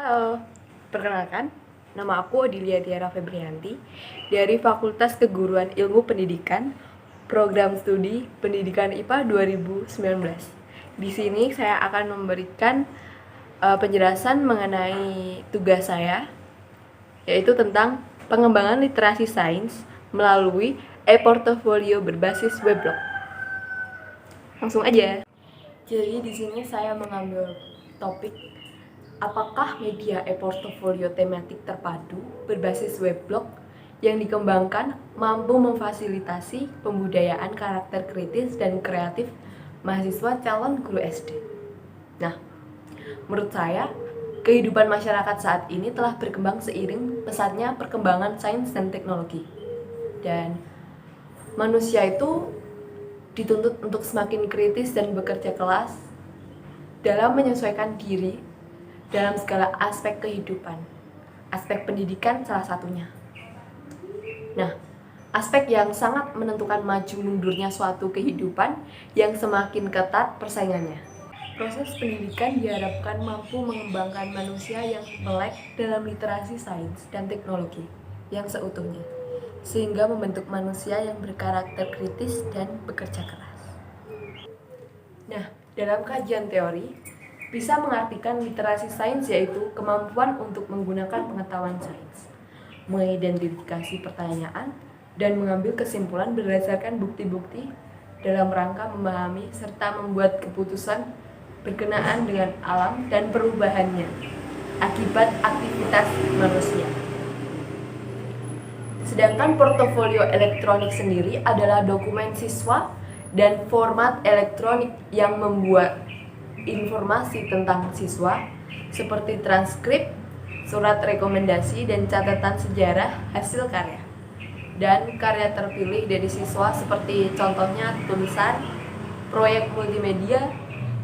Halo, perkenalkan, nama aku Odilia Tiara Febrianti dari Fakultas Keguruan Ilmu Pendidikan, Program Studi Pendidikan IPA 2019. Di sini saya akan memberikan penjelasan mengenai tugas saya, yaitu tentang pengembangan literasi sains melalui e-portfolio berbasis weblog. Langsung aja. Jadi di sini saya mengambil topik apakah media e-portfolio tematik terpadu berbasis weblog yang dikembangkan mampu memfasilitasi pembudayaan karakter kritis dan kreatif mahasiswa calon guru SD. Nah, menurut saya, kehidupan masyarakat saat ini telah berkembang seiring pesatnya perkembangan sains dan teknologi. Dan manusia itu dituntut untuk semakin kritis dan bekerja keras dalam menyesuaikan diri dalam segala aspek kehidupan. Aspek pendidikan salah satunya. Nah, aspek yang sangat menentukan maju mundurnya suatu kehidupan yang semakin ketat persaingannya. Proses pendidikan diharapkan mampu mengembangkan manusia yang melek dalam literasi sains dan teknologi yang seutuhnya, sehingga membentuk manusia yang berkarakter kritis dan bekerja keras. Nah, dalam kajian teori, bisa mengartikan literasi sains yaitu kemampuan untuk menggunakan pengetahuan sains, mengidentifikasi pertanyaan, dan mengambil kesimpulan berdasarkan bukti-bukti dalam rangka memahami serta membuat keputusan berkenaan dengan alam dan perubahannya akibat aktivitas manusia. Sedangkan portofolio elektronik sendiri adalah dokumen siswa dan format elektronik yang membuat informasi tentang siswa seperti transkrip, surat rekomendasi, dan catatan sejarah hasil karya. Dan karya terpilih dari siswa seperti contohnya tulisan, proyek multimedia,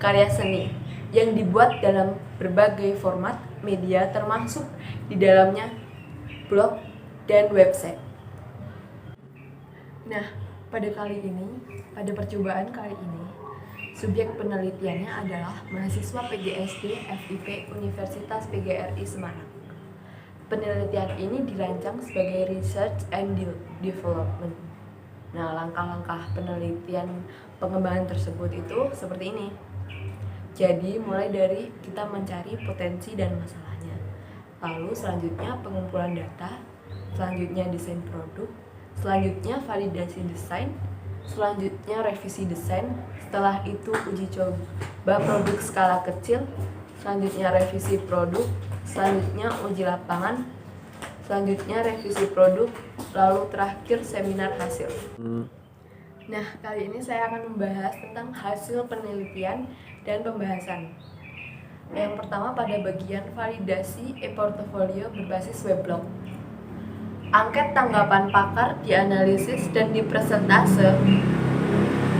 karya seni yang dibuat dalam berbagai format media termasuk di dalamnya blog dan website. Nah, pada percobaan kali ini, subjek penelitiannya adalah mahasiswa PGSD FIP Universitas PGRI Semarang. Penelitian ini dirancang sebagai research and development. Nah, langkah-langkah penelitian pengembangan tersebut itu seperti ini. Jadi, mulai dari kita mencari potensi dan masalahnya. Lalu selanjutnya pengumpulan data, selanjutnya desain produk, selanjutnya validasi desain, selanjutnya revisi desain, setelah itu uji coba produk skala kecil, selanjutnya revisi produk, selanjutnya uji lapangan, selanjutnya revisi produk, lalu terakhir seminar hasil. Nah, kali ini saya akan membahas tentang hasil penelitian dan pembahasan. Yang pertama pada bagian validasi e-portfolio berbasis weblog. Angket tanggapan pakar dianalisis dan dipresentase.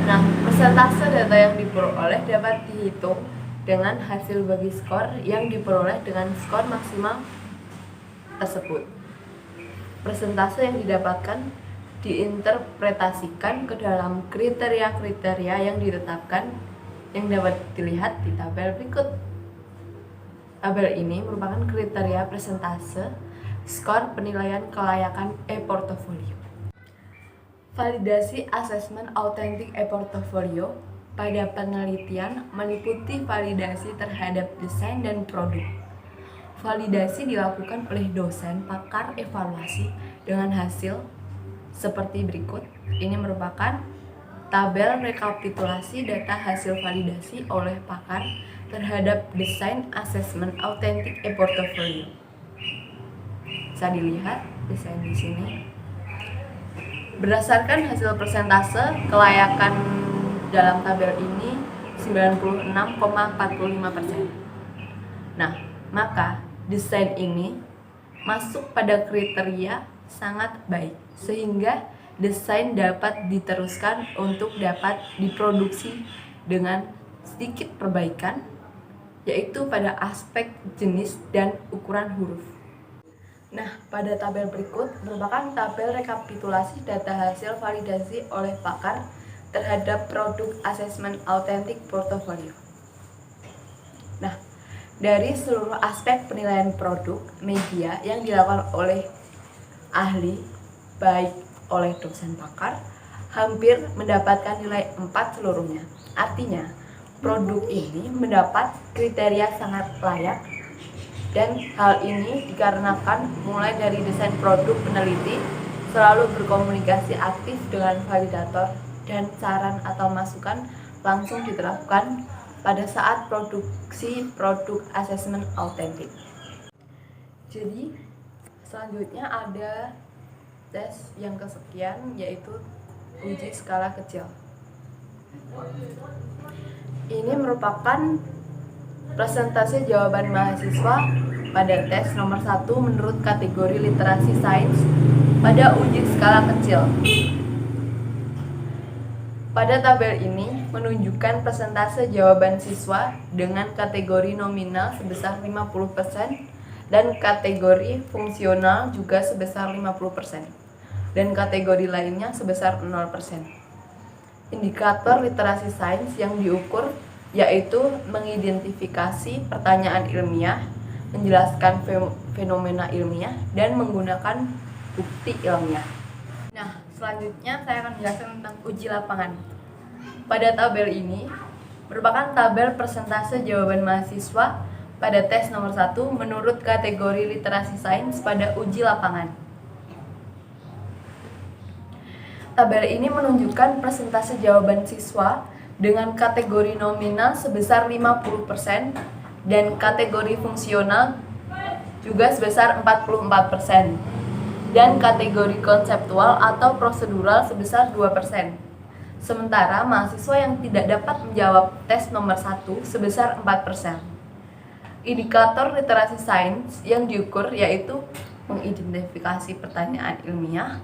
Nah, persentase data yang diperoleh dapat dihitung dengan hasil bagi skor yang diperoleh dengan skor maksimal tersebut. Persentase yang didapatkan diinterpretasikan ke dalam kriteria-kriteria yang ditetapkan yang dapat dilihat di tabel berikut. Tabel ini merupakan kriteria persentase skor penilaian kelayakan e-portfolio. Validasi asesmen autentik e-portfolio pada penelitian meliputi validasi terhadap desain dan produk. Validasi dilakukan oleh dosen pakar evaluasi dengan hasil seperti berikut. Ini merupakan tabel rekapitulasi data hasil validasi oleh pakar terhadap desain asesmen autentik e-portfolio. Bisa dilihat desain di sini. Berdasarkan hasil persentase kelayakan dalam tabel ini 96,45%. Nah, maka desain ini masuk pada kriteria sangat baik sehingga desain dapat diteruskan untuk dapat diproduksi dengan sedikit perbaikan, yaitu pada aspek jenis dan ukuran huruf. Nah, pada tabel berikut merupakan tabel rekapitulasi data hasil validasi oleh pakar terhadap produk asesmen autentik portofolio. Nah, Dari seluruh aspek penilaian produk media yang dilakukan oleh ahli, baik oleh dosen pakar, hampir mendapatkan nilai 4 seluruhnya. Artinya, produk ini mendapat kriteria sangat layak, dan hal ini dikarenakan mulai dari desain produk, peneliti selalu berkomunikasi aktif dengan validator, dan saran atau masukan langsung diterapkan pada saat produksi produk asesmen autentik. Jadi selanjutnya ada tes yang kesekian, yaitu uji skala kecil. Ini merupakan presentasi jawaban mahasiswa pada tes nomor 1 menurut kategori literasi sains pada uji skala kecil. Pada tabel ini menunjukkan persentase jawaban siswa dengan kategori nominal sebesar 50% dan kategori fungsional juga sebesar 50% dan kategori lainnya sebesar 0%. Indikator literasi sains yang diukur yaitu mengidentifikasi pertanyaan ilmiah, menjelaskan fenomena ilmiah, dan menggunakan bukti ilmiah. Nah, selanjutnya saya akan menjelaskan tentang uji lapangan. Pada tabel ini merupakan tabel persentase jawaban mahasiswa pada tes nomor 1 menurut kategori literasi sains pada uji lapangan. Tabel ini menunjukkan persentase jawaban siswa dengan kategori nominal sebesar 50% dan kategori fungsional juga sebesar 44%. Dan kategori konseptual atau prosedural sebesar 2%. Sementara mahasiswa yang tidak dapat menjawab tes nomor 1 sebesar 4%. Indikator literasi sains yang diukur yaitu mengidentifikasi pertanyaan ilmiah,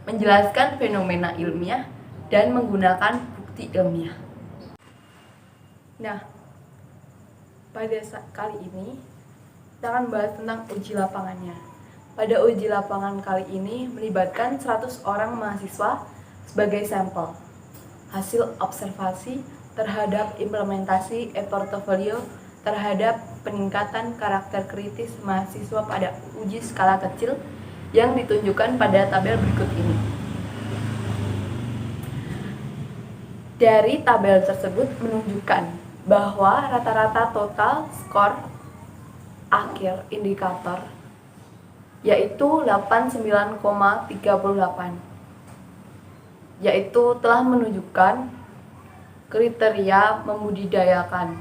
menjelaskan fenomena ilmiah, dan menggunakan bukti ilmiah. Nah, pada kali ini kita akan bahas tentang uji lapangannya. Pada uji lapangan kali ini melibatkan 100 orang mahasiswa sebagai sampel hasil observasi terhadap implementasi e-portfolio terhadap peningkatan karakter kritis mahasiswa pada uji skala kecil yang ditunjukkan pada tabel berikut ini. Dari tabel tersebut menunjukkan bahwa rata-rata total skor akhir indikator yaitu 89,38, yaitu telah menunjukkan kriteria membudidayakan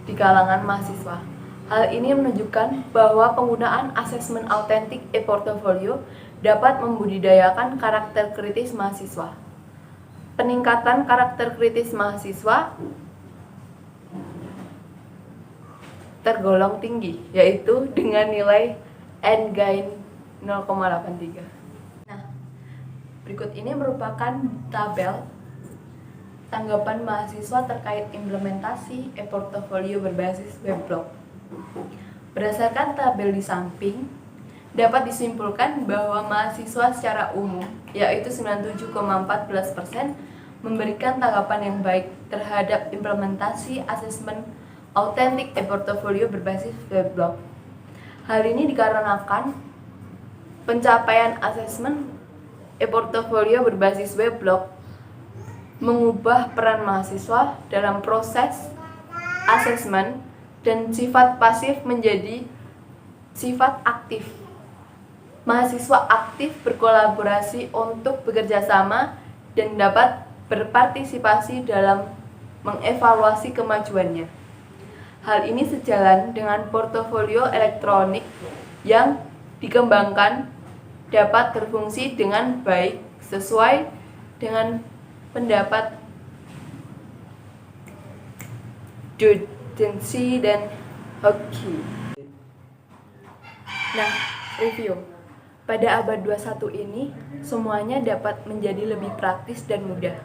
di kalangan mahasiswa. Hal ini menunjukkan bahwa penggunaan asesmen autentik e-portfolio dapat membudidayakan karakter kritis mahasiswa. Peningkatan karakter kritis mahasiswa tergolong tinggi, yaitu dengan nilai N-gain 0,83. Nah, berikut ini merupakan tabel tanggapan mahasiswa terkait implementasi e-portfolio berbasis weblog. Berdasarkan tabel di samping, dapat disimpulkan bahwa mahasiswa secara umum, yaitu 97,14%, memberikan tanggapan yang baik terhadap implementasi asesmen autentik e-portfolio berbasis weblog. Hal ini dikarenakan pencapaian asesmen e-portfolio berbasis weblog mengubah peran mahasiswa dalam proses asesmen dan sifat pasif menjadi sifat aktif. Mahasiswa aktif berkolaborasi untuk bekerja sama dan dapat berpartisipasi dalam mengevaluasi kemajuannya. Hal ini sejalan dengan portofolio elektronik yang dikembangkan dapat berfungsi dengan baik sesuai dengan pendapat Dudensi dan Hockey. Nah, review. Pada abad 21 ini, semuanya dapat menjadi lebih praktis dan mudah,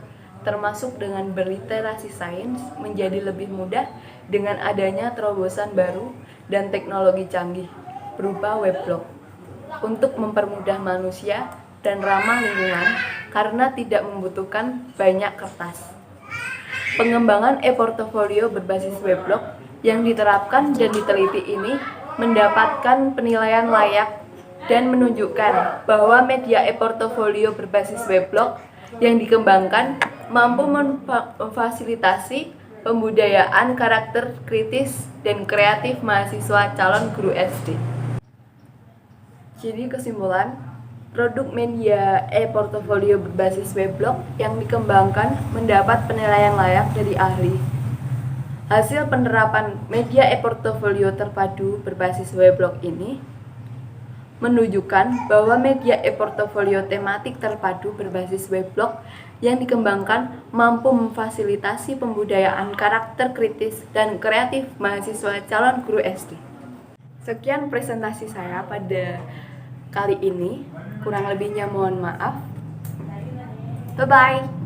termasuk dengan berliterasi sains menjadi lebih mudah dengan adanya terobosan baru dan teknologi canggih berupa weblog untuk mempermudah manusia dan ramah lingkungan karena tidak membutuhkan banyak kertas. Pengembangan e-portfolio berbasis weblog yang diterapkan dan diteliti ini mendapatkan penilaian layak dan menunjukkan bahwa media e-portofolio berbasis weblog yang dikembangkan mampu memfasilitasi pembudayaan karakter kritis dan kreatif mahasiswa calon guru SD. Jadi kesimpulan, produk media e-portofolio berbasis weblog yang dikembangkan mendapat penilaian layak dari ahli. Hasil penerapan media e-portofolio terpadu berbasis weblog ini menunjukkan bahwa media e-portofolio tematik terpadu berbasis weblog yang dikembangkan mampu memfasilitasi pembudayaan karakter kritis dan kreatif mahasiswa calon guru SD. Sekian presentasi saya pada kali ini, kurang lebihnya mohon maaf. Bye-bye.